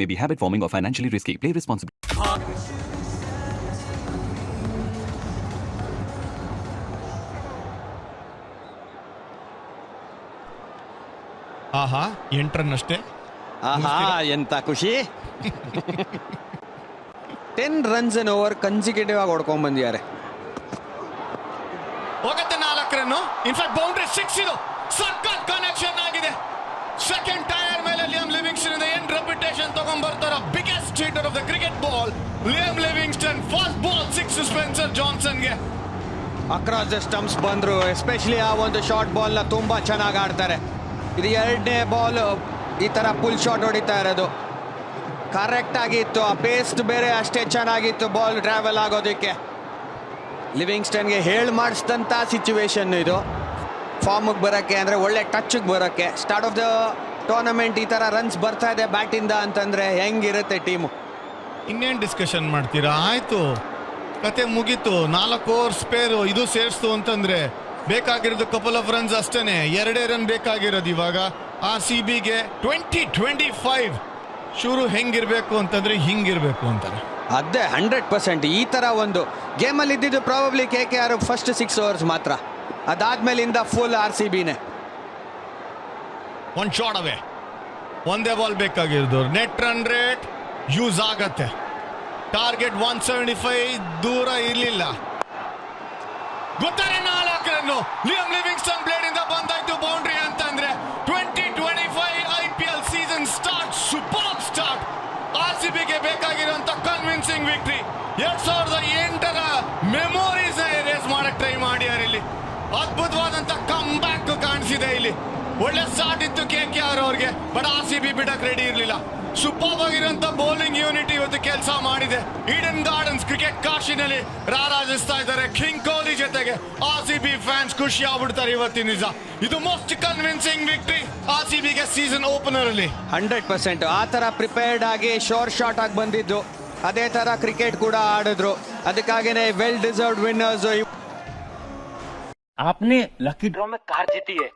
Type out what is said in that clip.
may be habit forming or financially risky. Play responsibly. ಆಹಾ 8 run ಅಷ್ಟೇ. ಆಹಾ ಎಂತ ಖುಷಿ. 10 runs an over ಕನ್ಸಿಕ್ಯೂಟಿವ್ ಆಗಿ ಹೊಡ್ಕೊಂಡ್ ಬಂದಿದ್ದಾರೆ. ಹೋಗುತ್ತೆ 4 ರನ್. ಇನ್ಫ್ಯಾಕ್ಟ್ ಬೌಂಡ್ರಿ 6 ಇದು. ಸಖತ್ ಕನೆಕ್ಷನ್ ಆಗಿದೆ. ಸೆಕೆಂಡ್ ಟೈರ್ ಮೇಲೆ ಲಿಯಾಮ್ ಲಿವಿಂಗ್ಸ್ಟನ್ ಇಂದ ಏನ್ ರೆಪ್ಯುಟೇಷನ್ ತಗೊಂಡ್ ಬರ್ತಾರ. Biggest hitter of the cricket ball Liam Livingstone. First ball 6 Spencer ಜಾನ್ಸನ್ಗೆ. ಅಕ್ರಾಸ್ ದ ಸ್ಟಂಪ್ಸ್ ಬಂದ್ರು. ಎಸ್ಪೆಷಲಿ ಆ ಒಂದು ಶಾರ್ಟ್ ಬಾಲ್ ನ ತುಂಬಾ ಚೆನ್ನಾಗಿ ಆಡ್ತಾರೆ. ಇದು 2ನೇ ಬಾಲ್ ಈ ತರ ಫುಲ್ ಶಾಟ್ ಹೊಡಿತಾ ಇರೋದು. ಕರೆಕ್ಟ್ ಆಗಿತ್ತು. ಆ ಪೇಸ್ಟ್ ಬೇರೆ ಅಷ್ಟೇ ಚೆನ್ನಾಗಿತ್ತು ಬಾಲ್ ಟ್ರಾವೆಲ್ ಆಗೋದಕ್ಕೆ. ಲಿವಿಂಗ್ಸ್ಟನ್ಗೆ ಹೇಳಿ ಮಾಡಿಸಿದಂಥ ಸಿಚುವೇಶನ್ ಇದು. ಫಾರ್ಮಿಗೆ ಬರೋಕ್ಕೆ ಅಂದರೆ ಒಳ್ಳೆ ಟಚ್ಗೆ ಬರೋಕ್ಕೆ. ಸ್ಟಾರ್ಟ್ ಆಫ್ ದ ಟೂರ್ನಮೆಂಟ್ ಈ ಥರ ರನ್ಸ್ ಬರ್ತಾ ಇದೆ ಬ್ಯಾಟಿಂದ ಅಂತಂದರೆ ಹೆಂಗಿರುತ್ತೆ ಟೀಮು. ಇನ್ನೇನು ಡಿಸ್ಕಷನ್ ಮಾಡ್ತೀರಾ? ಆಯ್ತು, ಕತೆ ಮುಗೀತು. 4 ಓವರ್ ಸ್ಪೇರು ಇದು ಸೇರಿಸ್ತು ಅಂತಂದ್ರೆ ಬೇಕಾಗಿರೋದು ಕಪಲ್ ಆಫ್ ರನ್ಸ್ ಅಷ್ಟೇನೆ. 2 ರನ್ ಬೇಕಾಗಿರೋದು ಇವಾಗ RCBಗೆ. 2025 ಶುರು ಹೆಂಗಿರ್ಬೇಕು ಅಂತಂದ್ರೆ ಹಿಂಗಿರ್ಬೇಕು ಅಂತಾರೆ. ಅದೇ 100%. ಈ ಥರ ಒಂದು ಗೇಮಲ್ಲಿ ಇದ್ದಿದ್ದು ಪ್ರಾಬಬ್ಲಿ KKR ಫಸ್ಟ್ 6 overs ಮಾತ್ರ. ಅದಾದ್ಮೇಲಿಂದ ಫುಲ್ RCBನೇ. ಒಂದು ಶಾಟ್ ಅವೇ. ಒಂದೇ ಬಾಲ್ ಬೇಕಾಗಿರೋದು. ನೆಟ್ ರನ್ ರೇಟ್ ಯೂಸ್ ಆಗತ್ತೆ. ಟಾರ್ಗೆಟ್ 175 ದೂರ ಇರಲಿಲ್ಲ. ಗೊತ್ತಾರೆ 4 ರನ್ನು ಲಿಯಾಮ್ ಲಿವಿಂಗ್ಸ್ಟನ್ ಬ್ಲೇಡ್ ಇಂದ ಬಂದಾಯ್ತು ಬೌಂಡ್ರಿ ಅಂತಂದ್ರೆ 2025 IPL season start. Super start. RCBಗೆ ಬೇಕಾಗಿರುವಂತ ಕನ್ವಿನ್ಸಿಂಗ್ ವಿಕ್ಟರಿ. 2008ರ ಮೆಮೊರೀಸ್ ಎರೇಸ್ ಮಾಡಕ್ ಟ್ರೈ ಮಾಡ್ಯಾರ. ಇಲ್ಲಿ ಅದ್ಭುತವಾದಂತ ಕಮ್ ಬ್ಯಾಕ್ ಕಾಣಿಸಿದೆ. ಇಲ್ಲಿ ಒಳ್ಳೆ ಸ್ಟಾರ್ಟ್ ಇತ್ತು KKR ಅವ್ರಿಗೆ, ಬಟ್ RCB ಬಿಡಕ್ ರೆಡಿ ಇರಲಿಲ್ಲ. ಸೂಪರ್ ಆಗಿರುವಂತ ಬೌಲಿಂಗ್ ಯೂನಿಟ್ ಇವತ್ತು ಕೆಲಸ ಮಾಡಿದೆ. ಈಡನ್ ಗಾರ್ಡನ್ಸ್ ಕ್ರಿಕೆಟ್ ಕಾಶಿನಲ್ಲಿ ರಾರಾಜಿಸ್ತಾ ಇದ್ದಾರೆ ಕಿಂಗ್ ಕೊಹ್ಲಿ ಜೊತೆಗೆ. RCB ಫ್ಯಾನ್ಸ್ ಖುಷಿ ಆಗ್ಬಿಡ್ತಾರೆ ಇವತ್ತಿನ ನಿಜ. ಇದು ಮೋಸ್ಟ್ ಕನ್ವಿನ್ಸಿಂಗ್ ವಿಕ್ಟರಿ RCBಗೆ ಸೀಸನ್ ಓಪನರ್ ಅಲ್ಲಿ. 100%. ಆ ಥರ ಪ್ರಿಪೇರ್ಡ್ ಆಗಿ ಶೋರ್ ಶಾಟ್ ಆಗಿ ಬಂದಿದ್ದು. ಅದೇ ಥರ ಕ್ರಿಕೆಟ್ ಕೂಡ ಆಡಿದ್ರು. ಅದಕ್ಕಾಗಿನೇ ವೆಲ್ ಡಿಸರ್ವ್ಡ್ ವಿನ್ನರ್ಸ್. आपने लकी ड्रॉ में कार जीती है।